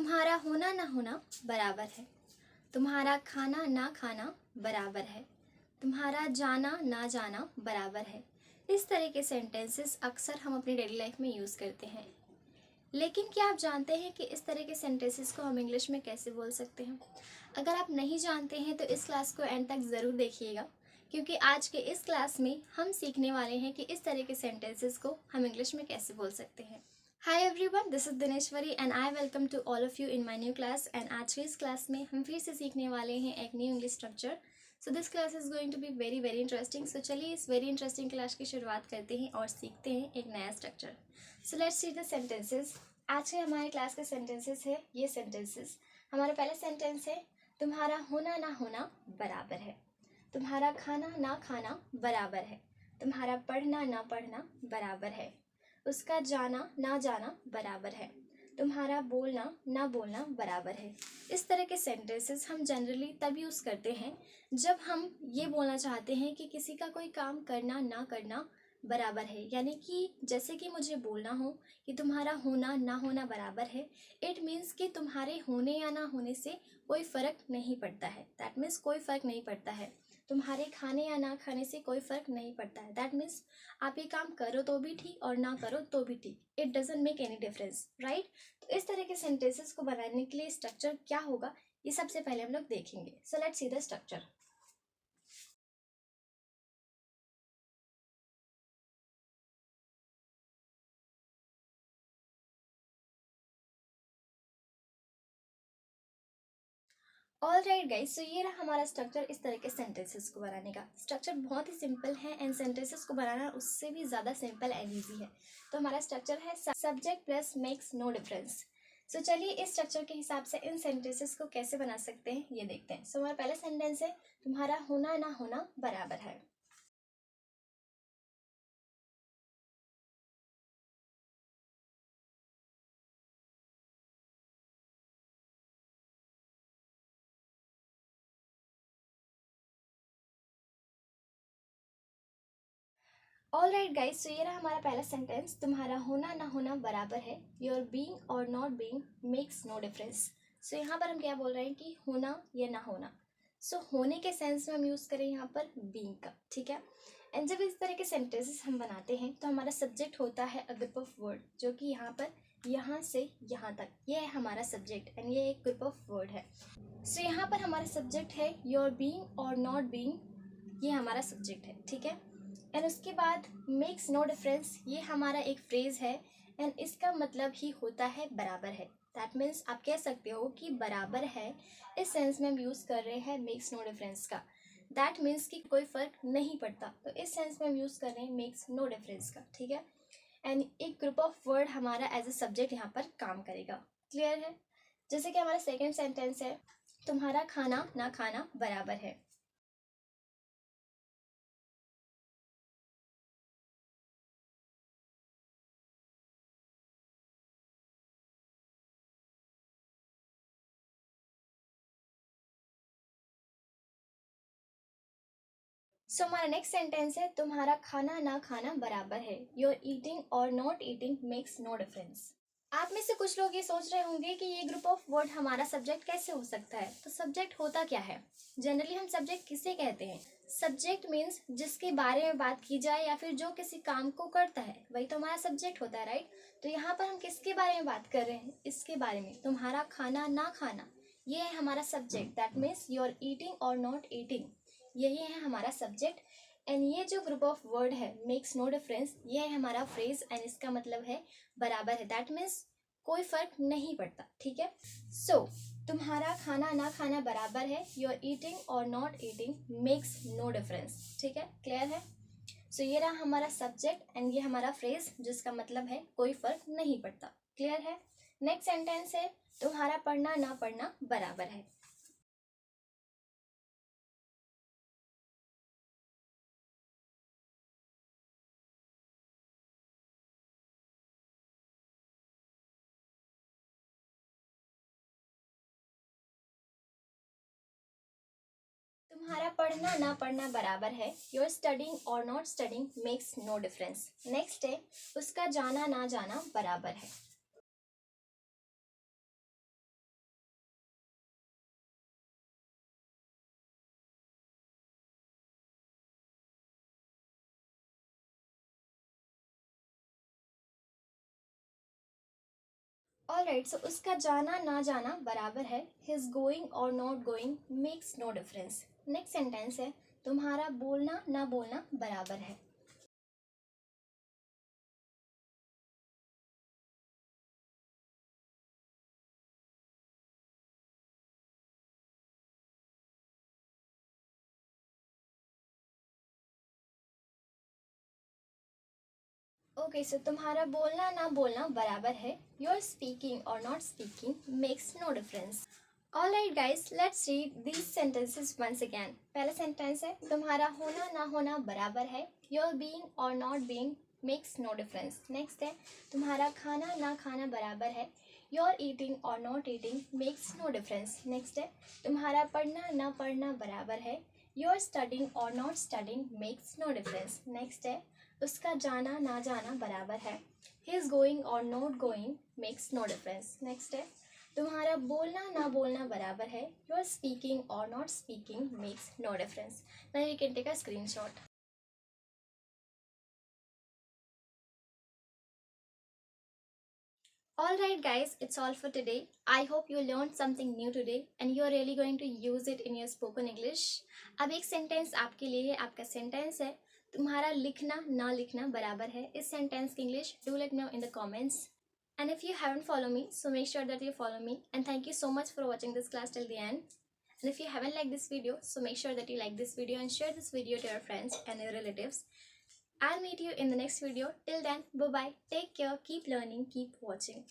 तुम्हारा होना ना होना बराबर है। तुम्हारा खाना ना खाना बराबर है। तुम्हारा जाना ना जाना बराबर है। इस तरह के सेंटेंसेस अक्सर हम अपनी डेली लाइफ में यूज़ करते हैं। लेकिन क्या आप जानते हैं कि इस तरह के सेंटेंसेस को हम इंग्लिश में कैसे बोल सकते हैं? अगर आप नहीं जानते हैं तो इस क्लास को एंड तक ज़रूर देखिएगा, क्योंकि आज के इस क्लास में हम सीखने वाले हैं कि इस तरह के सेंटेंसेस को हम इंग्लिश में कैसे बोल सकते हैं। Hi everyone, this is Dineshwari and I welcome to all of you in my new class. And आज के इस क्लास में हम फिर से सीखने वाले हैं एक new English structure. So this class is going to be very very interesting. So चलिए इस वेरी इंटरेस्टिंग क्लास की शुरुआत करते हैं और सीखते हैं एक नया structure. So let's see the sentences. आज के हमारे क्लास के सेंटेंसेस है ये सेंटेंसेस। हमारा पहला सेंटेंस है, तुम्हारा होना ना होना बराबर है। तुम्हारा खाना ना खाना बराबर है। तुम्हारा पढ़ना ना पढ़ना बराबर है। उसका जाना ना जाना बराबर है। तुम्हारा बोलना ना बोलना बराबर है। इस तरह के सेंटेंसेस हम जनरली तब यूज़ करते हैं जब हम ये बोलना चाहते हैं कि किसी का कोई काम करना ना करना बराबर है। यानी कि जैसे कि मुझे बोलना हो कि तुम्हारा होना ना होना बराबर है, इट मीन्स कि तुम्हारे होने या ना होने से कोई फ़र्क नहीं पड़ता है। दैट मीन्स कोई फ़र्क नहीं पड़ता है। तुम्हारे खाने या ना खाने से कोई फ़र्क नहीं पड़ता है। दैट मीन्स आप ये काम करो तो भी ठीक और ना करो तो भी ठीक, it doesn't make any difference, right. तो इस तरह के सेंटेंसेस को बनाने के लिए स्ट्रक्चर क्या होगा, ये सबसे पहले हम लोग देखेंगे। So let's see the structure. All right guys, so ये रहा हमारा स्ट्रक्चर इस तरह के सेंटेंसेस को बनाने का। स्ट्रक्चर बहुत ही सिंपल है एंड सेंटेंसेस को बनाना उससे भी ज़्यादा सिंपल एंड ईजी है। तो हमारा स्ट्रक्चर है subject plus makes no difference. So चलिए इस स्ट्रक्चर के हिसाब से इन सेंटेंसेस को कैसे बना सकते हैं ये देखते हैं। सो हमारा पहला सेंटेंस है, तुम्हारा होना ना होना बराबर है। ऑल राइट गाइज, सो ये रहा हमारा पहला सेंटेंस, तुम्हारा होना ना होना बराबर है। योर बीइंग और not being makes no difference. So यहाँ पर हम क्या बोल रहे हैं कि होना या ना होना। सो होने के सेंस में हम यूज़ करें यहाँ पर बीइंग का, ठीक है। एंड जब इस तरह के सेंटेंसेस हम बनाते हैं तो हमारा सब्जेक्ट होता है अ ग्रुप ऑफ वर्ड, जो कि यहाँ पर यहाँ से यहाँ तक ये है हमारा सब्जेक्ट एंड ये एक ग्रुप ऑफ वर्ड है। सो यहाँ पर हमारा सब्जेक्ट है योर बीइंग और नॉट बीइंग, ये हमारा सब्जेक्ट है, ठीक है। एंड उसके बाद मेक्स नो डिफरेंस, ये हमारा एक फ्रेज है एंड इसका मतलब ही होता है बराबर है। दैट मीन्स आप कह सकते हो कि बराबर है, इस सेंस में हम यूज़ कर रहे हैं मेक्स नो डिफरेंस का। दैट मीन्स कि कोई फ़र्क नहीं पड़ता, तो इस सेंस में हम यूज़ कर रहे हैं मेक्स नो डिफरेंस का, ठीक है। एंड एक ग्रुप ऑफ वर्ड हमारा एज अ सब्जेक्ट यहाँ पर काम करेगा। क्लियर है। जैसे कि हमारा सेकेंड सेंटेंस है, तुम्हारा खाना ना खाना बराबर है। सो हमारा नेक्स्ट सेंटेंस है, तुम्हारा खाना ना खाना बराबर है। योर ईटिंग और not eating makes no difference. आप में से कुछ लोग ये सोच रहे होंगे कि ये ग्रुप ऑफ वर्ड हमारा सब्जेक्ट कैसे हो सकता है। तो सब्जेक्ट होता क्या है? जनरली हम सब्जेक्ट किसे कहते हैं? सब्जेक्ट मीन्स जिसके बारे में बात की जाए या फिर जो किसी काम को करता है, वही तो हमारा सब्जेक्ट होता है, राइट। तो यहाँ पर हम किसके बारे में बात कर रहे हैं? इसके बारे में। तुम्हारा खाना ना खाना, ये है हमारा subject. That means your eating और नॉट ईटिंग, यही है हमारा सब्जेक्ट। एंड ये जो ग्रुप ऑफ वर्ड है मेक्स नो डिफरेंस, ये है हमारा फ्रेज एंड इसका मतलब है बराबर है। दैट मीन्स कोई फर्क नहीं पड़ता, ठीक है। सो तुम्हारा खाना ना खाना बराबर है। योर ईटिंग और not eating makes no difference, ठीक है। क्लियर है। सो ये रहा हमारा सब्जेक्ट एंड ये हमारा फ्रेज, जिसका मतलब है कोई फर्क नहीं पड़ता। क्लियर है। नेक्स्ट सेंटेंस है, तुम्हारा पढ़ना ना पढ़ना बराबर है। तुम्हारा पढ़ना ना पढ़ना बराबर है। योर स्टडिंग और not studying makes no difference. Next है, उसका जाना ना जाना बराबर है। ऑलराइट, सो उसका जाना ना जाना बराबर है. हिज गोइंग और not going makes no difference. Next sentence है तुम्हारा बोलना ना बोलना बराबर है. ओके, सो तुम्हारा बोलना ना बोलना बराबर है. योर स्पीकिंग और not speaking makes no difference. Alright guys, let's read these sentences once again. पहला सेंटेंस है तुम्हारा होना ना होना बराबर है. योर बीइंग और not being makes no difference. Next है तुम्हारा खाना ना खाना बराबर है. योर ईटिंग और not eating makes no difference. Next है तुम्हारा पढ़ना ना पढ़ना बराबर है. योर स्टडिंग और not studying makes no difference. Next है उसका जाना ना जाना बराबर है. हिज गोइंग और not going makes no difference. Next है तुम्हारा बोलना ना बोलना बराबर है. योर स्पीकिंग और not speaking makes no difference. Now you can take a screenshot. Alright guys, it's all for today. I hope you learned something new today and you're really going to use it in your spoken English. अब एक sentence आपके लिए है. आपका sentence है तुम्हारा लिखना ना लिखना बराबर है. इस सेंटेंस की English do let no in the comments. And if you haven't followed me, so make sure that you follow me. And thank you so much for watching this class till the end. And if you haven't liked this video, so make sure that you like this video and share this video to your friends and your relatives. I'll meet you in the next video. Till then, bye bye. Take care. Keep learning. Keep watching.